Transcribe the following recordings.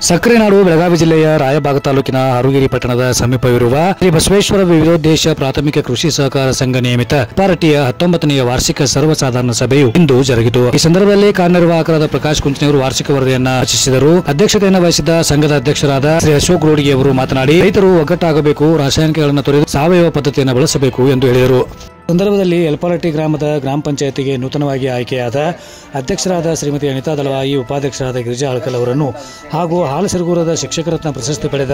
ಸಕ್ಕರೆ ನಾಡು ಬೆಳಗಾವಿ ಜಿಲ್ಲೆಯ ರಾಯಬಾಗ ತಾಲೂಕಿನ ಹಾರುಗಿರಿ ಪಟ್ಟಣದ ಸಮೀಪವಿರುವ ಶ್ರೀ ಬಸವೇಶ್ವರ ವಿವಿಧೋದ್ದೇಶ ಪ್ರಾಥಮಿಕ ಕೃಷಿ ಸಹಕಾರ ಸಂಘ ನಿಯಮಿತ ಪಾರ್ಟಿಯ 19ನೇ ವಾರ್ಷಿಕ ಸರ್ವಸಾಧಾರಣ ಸಭೆಯು ಇಂದು ಜರುಗಿತು. ಈ ಸಂದರ್ಭದಲ್ಲಿ ಕಾರ್ಯನಿರ್ವಾಹಕರಾದ ಪ್ರಕಾಶ್ ಕುಂಚನವರು ವಾರ್ಷಿಕ ವರದಿಯನ್ನು ರಚಿಸಿದರು. ಅಧ್ಯಕ್ಷತೆಯನ್ನು ವಹಿಸಿದ್ದ ಸಂಘದ ಅಧ್ಯಕ್ಷರಾದ ಶ್ರೀ ಅಶೋಕ್ ರೋಡಿಗೆ ಅವರು ಮಾತನಾಡಿ, ರೈತರು ಒಗ್ಗಟ್ಟಾಗಬೇಕು, ರಾಸಾಯನಿಕಗಳನ್ನು ತೊರೆದು ಸಾವಯವ ಪದ್ಧತಿಯನ್ನು ಬಳಸಬೇಕು ಎಂದು ಹೇಳಿದರು. ಸಂದರ್ಭದಲ್ಲಿ ಯಲ್ಪಾರಟ್ಟಿ ಗ್ರಾಮದ ಗ್ರಾಮ ಪಂಚಾಯತಿಗೆ ನೂತನವಾಗಿ ಆಯ್ಕೆಯಾದ ಅಧ್ಯಕ್ಷರಾದ ಶ್ರೀಮತಿ ಅನಿತಾ ದಳವಾಯಿ, ಉಪಾಧ್ಯಕ್ಷರಾದ ಗಿರಿಜಾ ಅಳಕಲ್ ಅವರನ್ನು ಹಾಗೂ ಹಾಲಸರಗೂರದ ಶಿಕ್ಷಕರತ್ನ ಪ್ರಶಸ್ತಿ ಪಡೆದ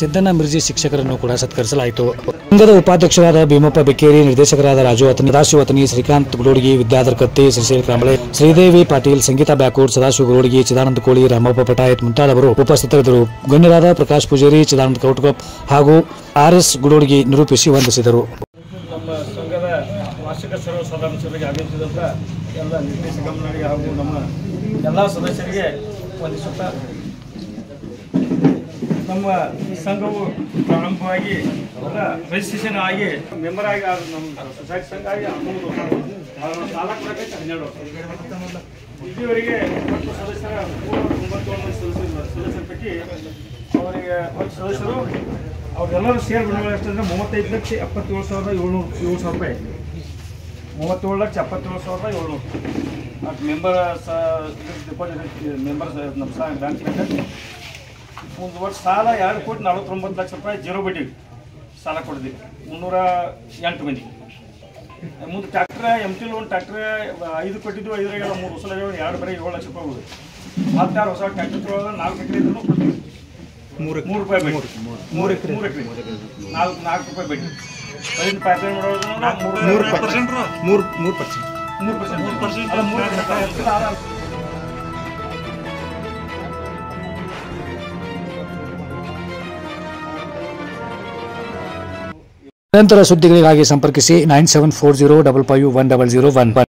ಸಿದ್ದಣ್ಣ ಮಿರ್ಜಿ ಶಿಕ್ಷಕರನ್ನು ಕೂಡ ಸತ್ಕರಿಸಲಾಯಿತು. ಸಂಘದ ಉಪಾಧ್ಯಕ್ಷರಾದ ಭೀಮಪ್ಪ ಬೆಕ್ಕೇರಿ, ನಿರ್ದೇಶಕರಾದ ರಾಜು ವತನಿ, ಸದಾಶಿವ ವತನಿ, ಶ್ರೀಕಾಂತ್ ಗುಡೋಡಿಗಿ, ವಿದ್ಯಾಧರ್ ಕತ್ತಿ, ಶ್ರೀಶೈಲ್ ಕಾಂಬಳೆ, ಶ್ರೀದೇವಿ ಪಾಟೀಲ್, ಸಂಗೀತಾ ಬ್ಯಾಕೂರ್, ಸದಾಶಿವ ಗುಡೋಡಿಗಿ, ಚಿದಾನಂದ ಕೋಳಿ, ರಾಮಪ್ಪ ಪಟಾಯತ್ ಮುಂತಾದವರು ಉಪಸ್ಥಿತರಿದ್ದರು. ಗಣ್ಯರಾದ ಪ್ರಕಾಶ್ ಪೂಜೇರಿ, ಚಿದಾನಂದ ಕೌಟಕಪ್ ಹಾಗೂ ಆರ್ಎಸ್ ಗುಡೋಡಿಗಿ ನಿರೂಪಿಸಿ ವಂದಿಸಿದರು. ನಮ್ಮ ಸಂಘದ ವಾರ್ಷಿಕ ಸರ್ವಸಾಧಾರಣ ಸಭೆಗೆ ಆಗಮಿಸಿದಂಥ ಎಲ್ಲ ನಿರ್ದೇಶಕ ಮಂಡಳಿಗೆ ಹಾಗೂ ನಮ್ಮ ಎಲ್ಲ ಸದಸ್ಯರಿಗೆ ವಂದಿಸುತ್ತಾ, ನಮ್ಮ ಸಂಘವು ಪ್ರಾರಂಭವಾಗಿ ರಿಜಿಸ್ಟ್ರೇಷನ್ ಆಗಿ ಮೆಂಬರ್ ಆಗಿ ನಮ್ಮ ಸೊಸೈಟಿ ಸಂಘ ಆಗಿ 12 ಇಲ್ಲಿವರೆಗೆ ಒಟ್ಟು ಸದಸ್ಯರ 9 ಸದಸ್ಯರ ಪೈಕಿ ಅವರಿಗೆ ಒಂದು ಸದಸ್ಯರು ಅವರೆಲ್ಲರೂ ಶೇರ್ ಬಂಡವಾಳ ಎಷ್ಟಂದರೆ 35,77,700 ರೂಪಾಯಿ. 37,77,700 ಅದು ಮೆಂಬರ್ ಡಿಪಾಸಿಟ್ ಮೆಂಬರ್ ನಮ್ಮ ಬ್ಯಾಂಕ್ ಒಂದು ವರ್ಷ ಸಾಲ 2,49,00,000 ರೂಪಾಯಿ ಜೀರೋ ಬಡ್ಡಿ ಸಾಲ ಕೊಡಿದ್ವಿ 308 ಮಂದಿ. ಮುಂದೆ ಟ್ಯಾಕ್ಟ್ರ MT ಲೋನ್ ಟ್ಯಾಕ್ಟ್ರ 5 ಕೊಟ್ಟಿದ್ದು 5 3 ಹೊಸ 2 ಬರೀ 7 ಲಕ್ಷ ರೂಪಾಯಿ ಹೋಗುದು. 16 ಹೊಸ ಟ್ಯಾಕ್ಟರ್ ತೊಗೊಳೋದು 4 ಎಕರೆ ಇದ್ರೂ ಕೊಡ್ತೀವಿ. 3 ರೂಪಾಯಿ ಬಡ್ಡಿ 3 ಎಕರೆ 4 ರೂಪಾಯಿ ಬಡ್ಡಿ. ಅದನ್ನು ಪೈಪ್ಲೈನ್ ಮಾಡೋದು 3%. ನಿರಂತರ ಸುದ್ದಿಗಳಿಗಾಗಿ ಸಂಪರ್ಕಿಸಿ 9740551001.